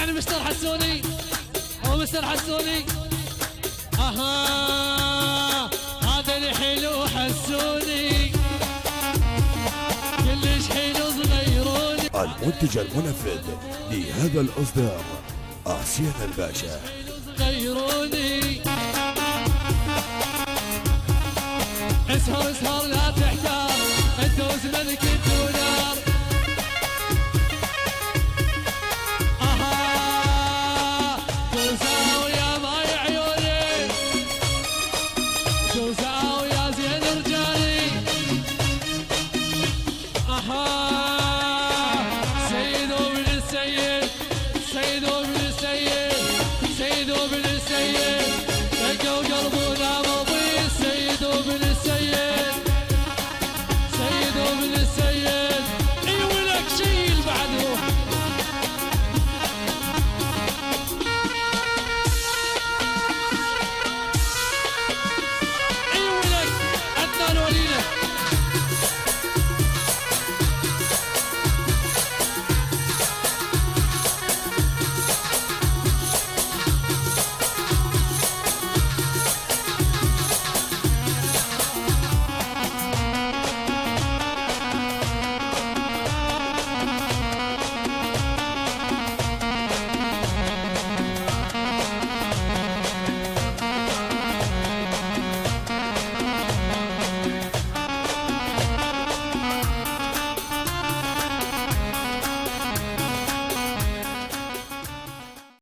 يعني مستر حسوني ومستر حسوني. اها هذا الحلو حسوني كلش حلو صغيروني. المنتج المنفذ لهذا الإصدار آسيان الباشا. صغيروني اسهر اسهر لا تحتار انت وزمنك انت ولا